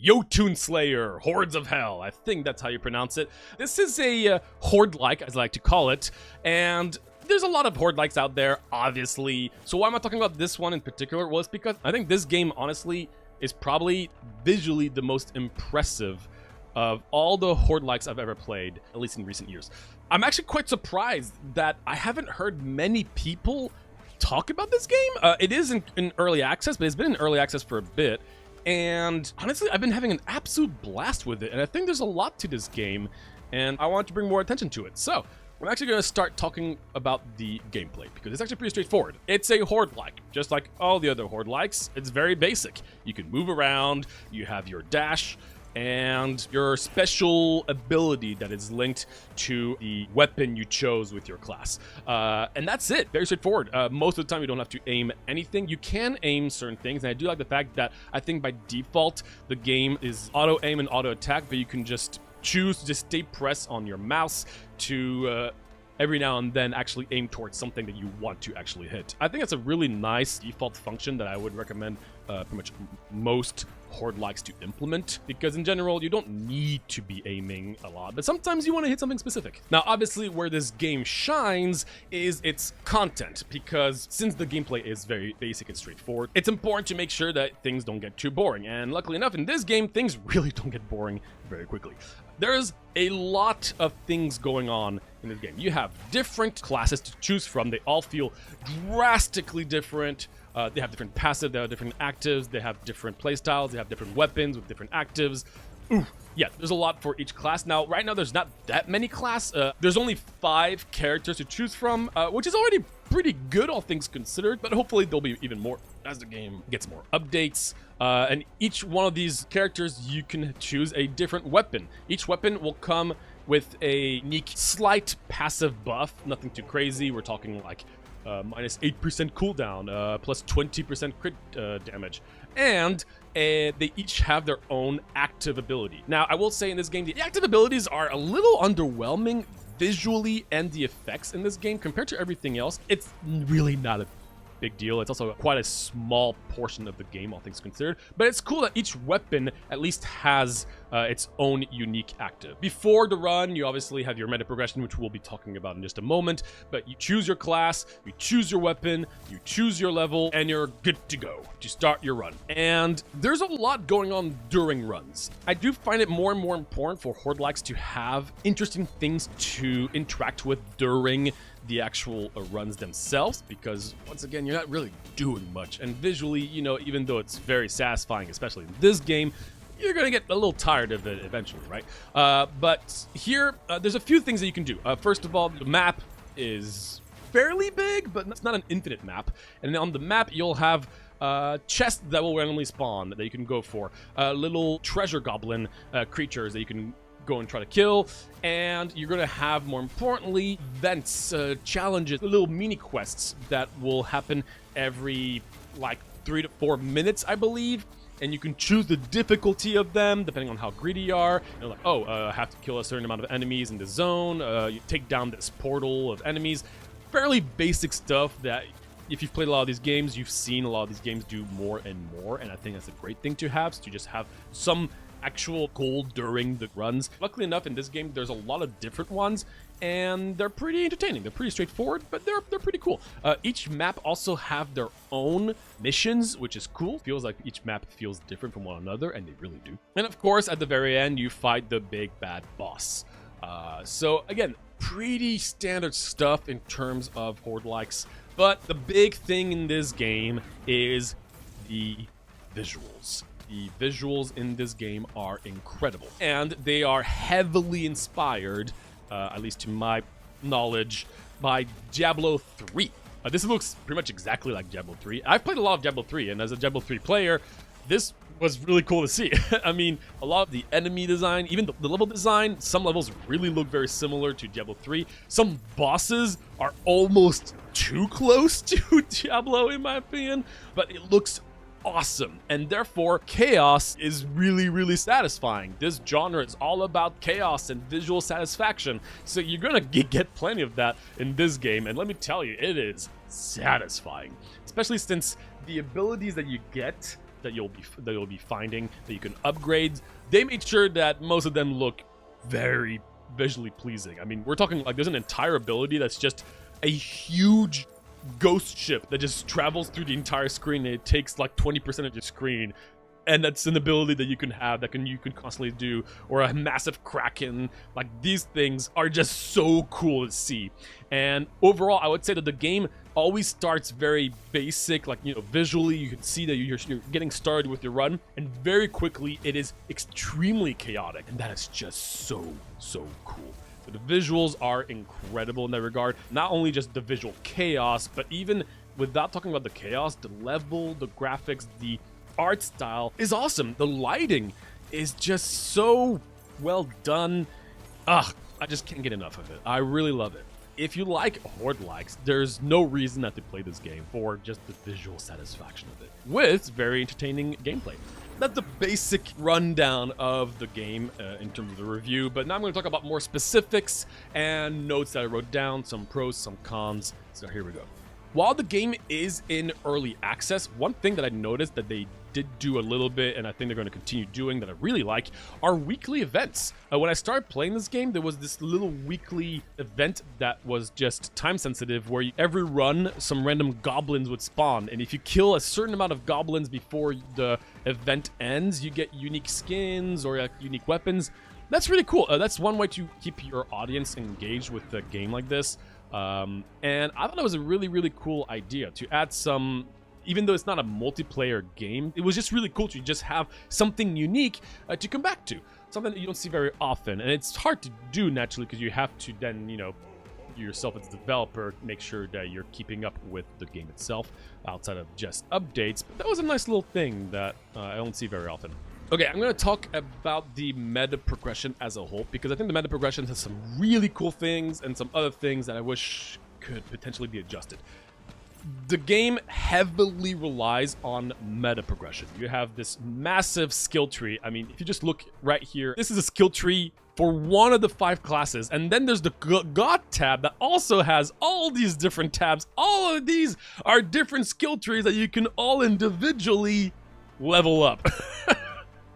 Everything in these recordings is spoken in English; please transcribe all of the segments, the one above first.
Jotunnslayer, Hordes of Hell. I think that's how you pronounce it. This is a horde-like, as I like to call it, and there's a lot of horde-likes out there, obviously. So why am I talking about this one in particular? Well, it's because I think this game, honestly, is probably visually the most impressive of all the horde-likes I've ever played, at least in recent years. I'm actually quite surprised that I haven't heard many people talk about this game. It is in early access, but it's been in early access for a bit. And honestly, I've been having an absolute blast with it. And I think there's a lot to this game, and I want to bring more attention to it. So I'm actually going to start talking about the gameplay, because it's actually pretty straightforward. It's a horde-like, just like all the other horde-likes. It's very basic. You can move around, you have your dash, and your special ability that is linked to the weapon you chose with your class. And that's it. Very straightforward. Most of the time, you don't have to aim anything. You can aim certain things, and I do like the fact that I think by default, the game is auto-aim and auto-attack, but you can just choose to just stay pressed on your mouse to every now and then actually aim towards something that you want to actually hit. I think that's a really nice default function that I would recommend pretty much most horde likes to implement, because in general you don't need to be aiming a lot, but sometimes you want to hit something specific. Now obviously where this game shines is its content, because since the gameplay is very basic and straightforward, it's important to make sure that things don't get too boring, and luckily enough in this game things really don't get boring very quickly. There's a lot of things going on in this game. You have different classes to choose from. They all feel drastically different. They have different passive, they have different actives, they have different playstyles, they have different weapons with different actives. Ooh, yeah, there's a lot for each class. Now, right now, there's not that many classes. There's only 5 characters to choose from, which is already pretty good, all things considered, but hopefully there'll be even more as the game gets more updates. And each one of these characters, you can choose a different weapon. Each weapon will come with a unique slight passive buff, nothing too crazy. We're talking like minus 8% cooldown, plus 20% crit damage. And they each have their own active ability. Now, I will say in this game, the active abilities are a little underwhelming visually, and the effects in this game compared to everything else, it's really not a big deal. It's also quite a small portion of the game, all things considered, but it's cool that each weapon at least has its own unique active. Before the run, you obviously have your meta progression, which we'll be talking about in just a moment, but you choose your class, you choose your weapon, you choose your level, and you're good to go to start your run. And there's a lot going on during runs. I do find it more and more important for horde likes to have interesting things to interact with during the actual runs themselves, because once again, you're not really doing much, and visually, you know, even though it's very satisfying, especially in this game, you're gonna get a little tired of it eventually, right? But here, there's a few things that you can do. First of all, the map is fairly big, but it's not an infinite map, and on the map you'll have chests that will randomly spawn that you can go for, little treasure goblin creatures that you can go and try to kill, and you're gonna have, more importantly, events, challenges, little mini quests that will happen every like 3 to 4 minutes, I believe, and you can choose the difficulty of them depending on how greedy you are. You're like, oh, I have to kill a certain amount of enemies in the zone, you take down this portal of enemies. Fairly basic stuff that if you've played a lot of these games, you've seen a lot of these games do more and more, and I think that's a great thing to have, so to just have some actual goal during the runs. Luckily enough, in this game, there's a lot of different ones, and they're pretty entertaining. They're pretty straightforward, but they're pretty cool. Each map also have their own missions, which is cool. Feels like each map feels different from one another, and they really do. And of course, at the very end, you fight the big bad boss. So again, pretty standard stuff in terms of horde likes, but the big thing in this game is the visuals. The visuals in this game are incredible, and they are heavily inspired, at least to my knowledge, by Diablo 3. This looks pretty much exactly like Diablo 3. I've played a lot of Diablo 3, and as a Diablo 3 player, this was really cool to see. I mean, a lot of the enemy design, even the level design, some levels really look very similar to Diablo 3. Some bosses are almost too close to Diablo, in my opinion, but it looks awesome, and therefore chaos is really, really satisfying. This genre is all about chaos and visual satisfaction, so you're gonna get plenty of that in this game, and let me tell you, it is satisfying, especially since the abilities that you get that you'll be finding that you can upgrade. They made sure that most of them look very visually pleasing. I mean, we're talking like there's an entire ability that's just a huge ghost ship that just travels through the entire screen, and it takes like 20% of your screen. And that's an ability that you can have that you can constantly do, or a massive kraken. Like, these things are just so cool to see. And overall, I would say that the game always starts very basic, like, you know, visually you can see that you're getting started with your run, and very quickly it is extremely chaotic, and that is just so cool. So the visuals are incredible in that regard. Not only just the visual chaos, but even without talking about the chaos, the level, the graphics, the art style is awesome. The lighting is just so well done. I just can't get enough of it. I really love it. If you like Horde likes, there's no reason not to play this game for just the visual satisfaction of it, with very entertaining gameplay. That's the basic rundown of the game in terms of the review, but now I'm going to talk about more specifics and notes that I wrote down, some pros, some cons. So here we go. While the game is in early access, one thing that I noticed that they did do a little bit, and I think they're going to continue doing, that I really like, are weekly events. When I started playing this game, there was this little weekly event that was just time sensitive, where every run, some random goblins would spawn, and if you kill a certain amount of goblins before the event ends, you get unique skins or unique weapons. That's really cool. That's one way to keep your audience engaged with a game like this. And I thought it was a really cool idea to add some, even though it's not a multiplayer game, it was just really cool to just have something unique to come back to, something that you don't see very often. And it's hard to do naturally, because you have to then, you know, yourself as a developer, make sure that you're keeping up with the game itself outside of just updates. But that was a nice little thing that I don't see very often. Okay, I'm going to talk about the meta progression as a whole, because I think the meta progression has some really cool things and some other things that I wish could potentially be adjusted. The game heavily relies on meta progression. You have this massive skill tree. I mean, if you just look right here, this is a skill tree for one of the 5 classes, and then there's the God tab that also has all these different tabs. All of these are different skill trees that you can all individually level up.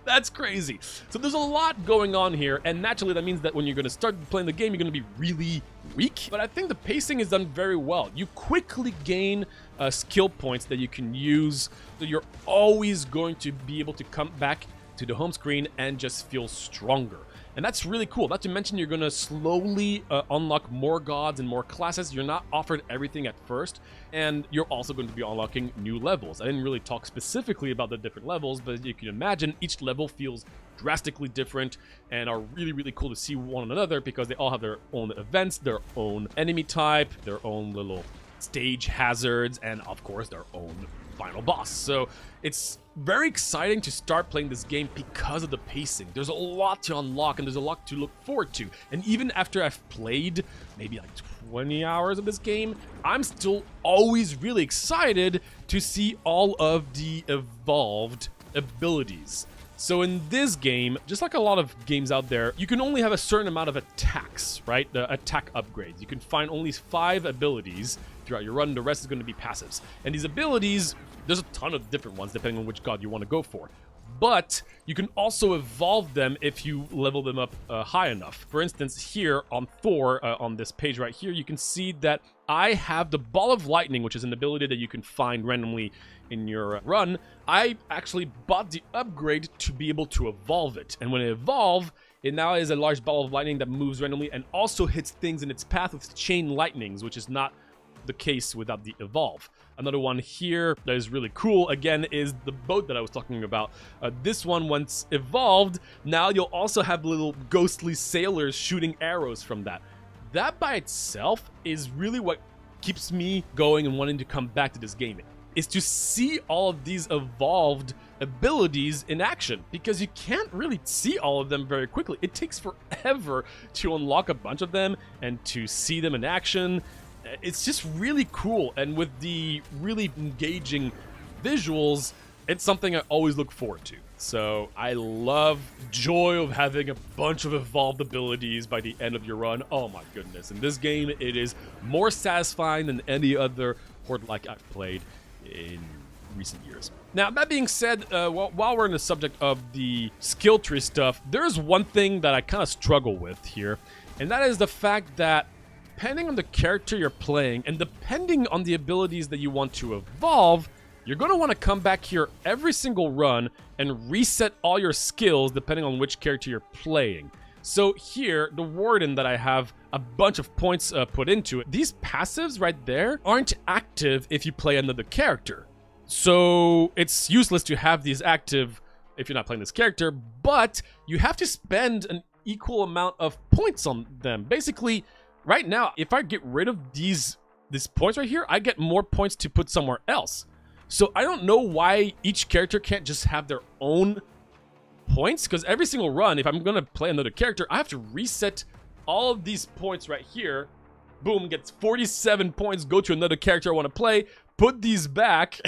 That's crazy. So there's a lot going on here, and naturally that means that when you're going to start playing the game, you're going to be really weak. But I think the pacing is done very well. You quickly gain skill points that you can use, so you're always going to be able to come back to the home screen and just feel stronger. And that's really cool. Not to mention, you're going to slowly unlock more gods and more classes. You're not offered everything at first, and you're also going to be unlocking new levels. I didn't really talk specifically about the different levels, but you can imagine each level feels drastically different and are really cool to see one another, because they all have their own events, their own enemy type, their own little stage hazards, and of course their own final boss. So it's very exciting to start playing this game because of the pacing. There's a lot to unlock, and there's a lot to look forward to. And even after I've played maybe like 20 hours of this game, I'm still always really excited to see all of the evolved abilities. So in this game, just like a lot of games out there, you can only have a certain amount of attacks, right? The attack upgrades. You can find only 5 abilities throughout your run. The rest is going to be passives. And these abilities, there's a ton of different ones depending on which god you want to go for. But you can also evolve them if you level them up high enough. For instance, here on Thor, on this page right here, you can see that I have the Ball of Lightning, which is an ability that you can find randomly in your run. I actually bought the upgrade to be able to evolve it. And when it evolves, it now is a large ball of lightning that moves randomly and also hits things in its path with chain lightnings, which is not the case without the evolve. Another one here that is really cool, again, is the boat that I was talking about. This one, once evolved, now you'll also have little ghostly sailors shooting arrows from that. That by itself is really what keeps me going and wanting to come back to this game, is to see all of these evolved abilities in action, because you can't really see all of them very quickly. It takes forever to unlock a bunch of them and to see them in action. It's just really cool, and with the really engaging visuals, it's something I always look forward to. So I love joy of having a bunch of evolved abilities by the end of your run. Oh my goodness. In this game, it is more satisfying than any other Horde-like I've played in recent years. Now, that being said, while we're in the subject of the skill tree stuff, there's one thing that I kind of struggle with here, and that is the fact that depending on the character you're playing and depending on the abilities that you want to evolve, you're going to want to come back here every single run and reset all your skills depending on which character you're playing. So here, the Warden that I have a bunch of points put into it, these passives right there aren't active if you play another character. So it's useless to have these active if you're not playing this character, but you have to spend an equal amount of points on them. Basically, right now, if I get rid of these points right here, I get more points to put somewhere else. So I don't know why each character can't just have their own points, because every single run, if I'm going to play another character, I have to reset all of these points right here. Boom, gets 47 points, go to another character I want to play, put these back,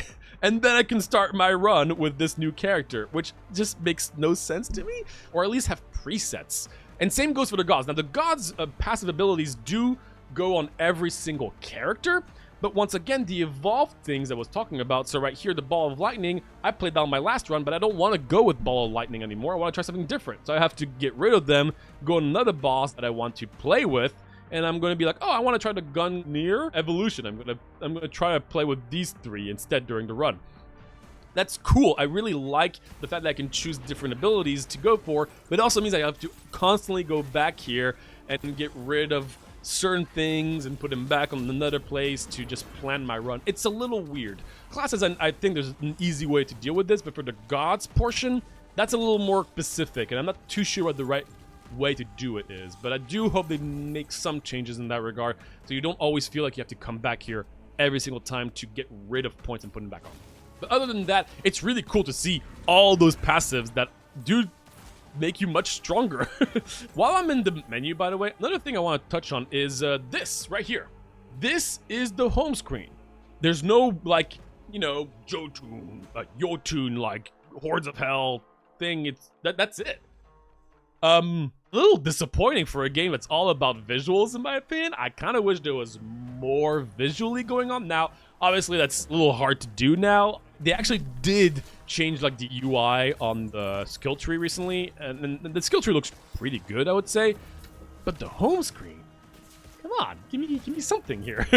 and then I can start my run with this new character, which just makes no sense to me, or at least have presets. And same goes for the gods. Now, the gods' passive abilities do go on every single character, but once again, the evolved things I was talking about, so right here, the Ball of Lightning, I played that on my last run, but I don't want to go with Ball of Lightning anymore. I want to try something different. So I have to get rid of them, go on another boss that I want to play with, and I'm going to be like, oh, I want to try the Gungnir Evolution. I'm going to try to play with these three instead during the run. That's cool. I really like the fact that I can choose different abilities to go for, but it also means I have to constantly go back here and get rid of certain things and put them back on another place to just plan my run. It's a little weird. Classes, I think there's an easy way to deal with this, but for the gods portion, that's a little more specific, and I'm not too sure what the right way to do it is, but I do hope they make some changes in that regard, so you don't always feel like you have to come back here every single time to get rid of points and put them back on. But other than that, it's really cool to see all those passives that do make you much stronger. While I'm in the menu, by the way, another thing I want to touch on is this right here. This is the home screen. There's no, like, you know, Jotun, like, Hordes of Hell thing. That's it. A little disappointing for a game that's all about visuals, in my opinion. I kind of wish there was more visually going on. Now, obviously, that's a little hard to do now. They actually did change, like, the UI on the skill tree recently, and the skill tree looks pretty good, I would say. But the home screen, come on, give me something here.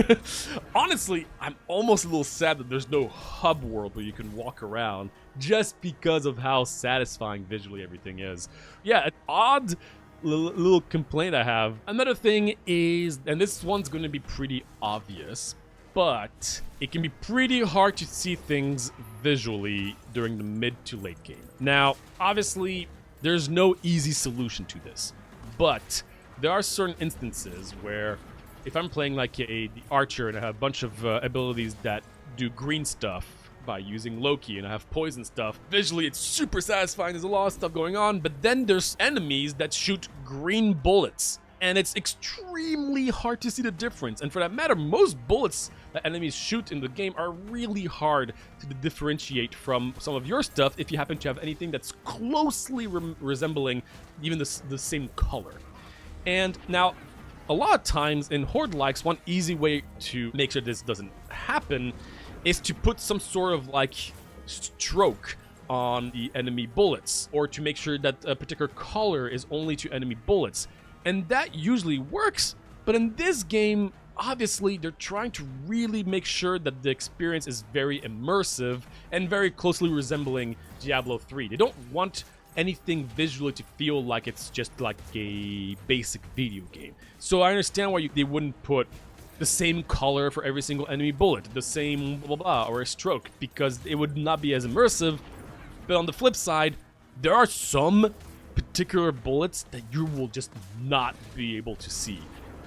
Honestly, I'm almost a little sad that there's no hub world where you can walk around, just because of how satisfying visually everything is. Yeah, an odd little complaint I have. Another thing is, and this one's going to be pretty obvious, but it can be pretty hard to see things visually during the mid to late game. Now, obviously, there's no easy solution to this, but there are certain instances where if I'm playing like the archer and I have a bunch of abilities that do green stuff by using Loki and I have poison stuff, visually it's super satisfying, there's a lot of stuff going on, but then there's enemies that shoot green bullets. And it's extremely hard to see the difference. And for that matter, most bullets that enemies shoot in the game are really hard to differentiate from some of your stuff if you happen to have anything that's closely resembling even the same color. And now, a lot of times in Horde-likes, one easy way to make sure this doesn't happen is to put some sort of like stroke on the enemy bullets, or to make sure that a particular color is only to enemy bullets. And that usually works, but in this game, obviously, they're trying to really make sure that the experience is very immersive and very closely resembling Diablo 3. They don't want anything visually to feel like it's just like a basic video game. So I understand why they wouldn't put the same color for every single enemy bullet, the same blah blah blah, or a stroke, because it would not be as immersive. But on the flip side, there are some particular bullets that you will just not be able to see,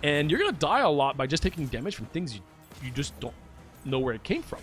and you're gonna die a lot by just taking damage from things you just don't know where it came from.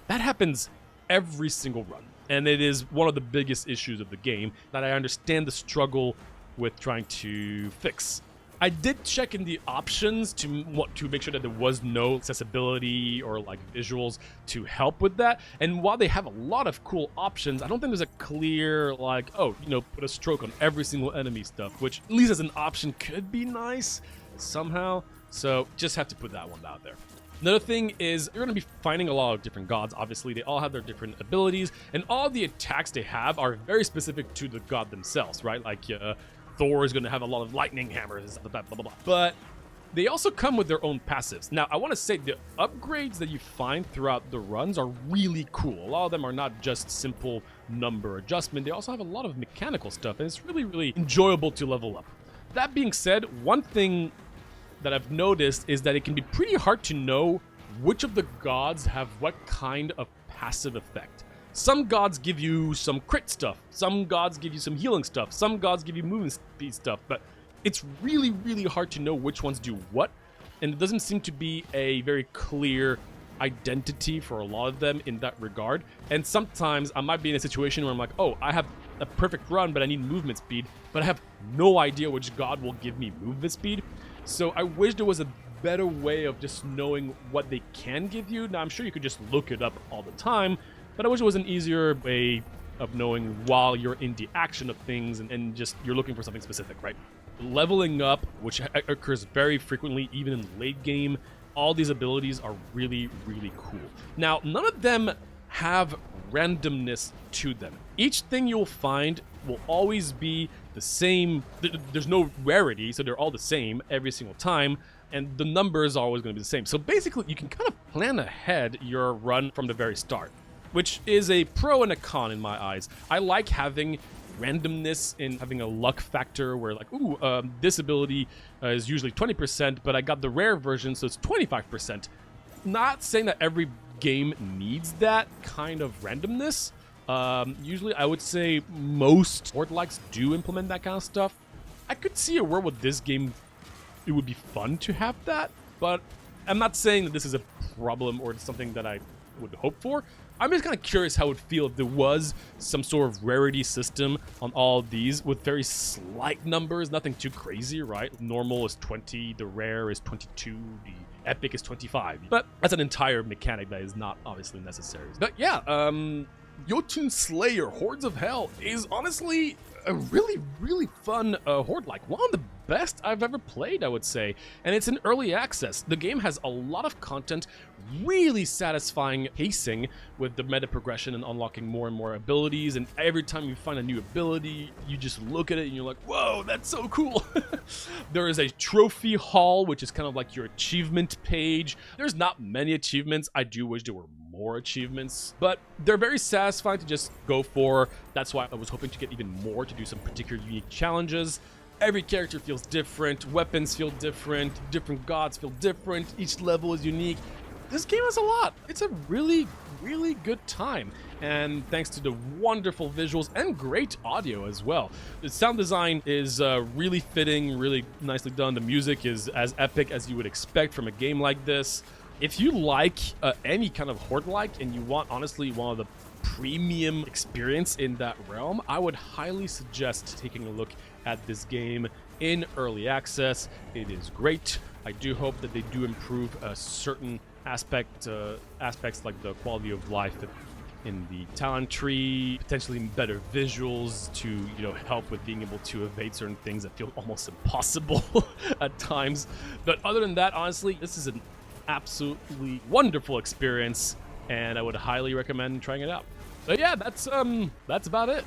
That happens every single run, and it is one of the biggest issues of the game that I understand the struggle with trying to fix. I did check in the options to make sure that there was no accessibility or like visuals to help with that. And while they have a lot of cool options, I don't think there's a clear like, oh, you know, put a stroke on every single enemy stuff, which at least as an option could be nice somehow. So just have to put that one out there. Another thing is you're going to be finding a lot of different gods. Obviously, they all have their different abilities, and all the attacks they have are very specific to the god themselves, right? Like Thor is going to have a lot of lightning hammers, blah, blah, blah. But they also come with their own passives. Now, I want to say the upgrades that you find throughout the runs are really cool. A lot of them are not just simple number adjustment. They also have a lot of mechanical stuff, and it's really, really enjoyable to level up. That being said, one thing that I've noticed is that it can be pretty hard to know which of the gods have what kind of passive effect. Some gods give you some crit stuff, some gods give you some healing stuff, some gods give you movement speed stuff, but it's really, really hard to know which ones do what, and it doesn't seem to be a very clear identity for a lot of them in that regard. And sometimes I might be in a situation where I'm like, oh, I have a perfect run, but I need movement speed, but I have no idea which god will give me movement speed. So I wish there was a better way of just knowing what they can give you. Now, I'm sure you could just look it up all the time, but I wish there was an easier way of knowing while you're in the action of things and just you're looking for something specific, right? Leveling up, which occurs very frequently, even in late game, all these abilities are really, really cool. Now, none of them have randomness to them. Each thing you'll find will always be the same. There's no rarity, so they're all the same every single time, and the numbers are always going to be the same. So basically, you can kind of plan ahead your run from the very start, which is a pro and a con in my eyes. I like having randomness in having a luck factor where like, ooh, this ability is usually 20%, but I got the rare version, so it's 25%. Not saying that every game needs that kind of randomness. Usually I would say most Horde-likes do implement that kind of stuff. I could see a world with this game, it would be fun to have that, but I'm not saying that this is a problem or something that I would hope for. I'm just kind of curious how it would feel if there was some sort of rarity system on all of these with very slight numbers, nothing too crazy, right? Normal is 20, the rare is 22, the epic is 25. But that's an entire mechanic that is not obviously necessary. But yeah, Jotunnslayer Hordes of Hel is honestly a really, really fun Horde-like. One of the best I've ever played, I would say. And it's in early access. The game has a lot of content, really satisfying pacing with the meta progression and unlocking more and more abilities. And every time you find a new ability, you just look at it and you're like, whoa, that's so cool. There is a trophy hall, which is kind of like your achievement page. There's not many achievements. I do wish there were more achievements, but they're very satisfying to just go for. That's why I was hoping to get even more to do some particular unique challenges. Every character feels different, weapons feel different, different gods feel different, each level is unique. This game has a lot. It's a really, really good time. And thanks to the wonderful visuals and great audio as well. The sound design is really fitting, really nicely done. The music is as epic as you would expect from a game like this. If you like any kind of Horde-like and you want, honestly, one of the premium experience in that realm, I would highly suggest taking a look at this game in early access. It is great. I do hope that they do improve certain aspects like the quality of life in the talent tree, potentially better visuals to, you know, help with being able to evade certain things that feel almost impossible at times. But other than that, honestly, this is an absolutely wonderful experience, and I would highly recommend trying it out. But yeah, that's about it.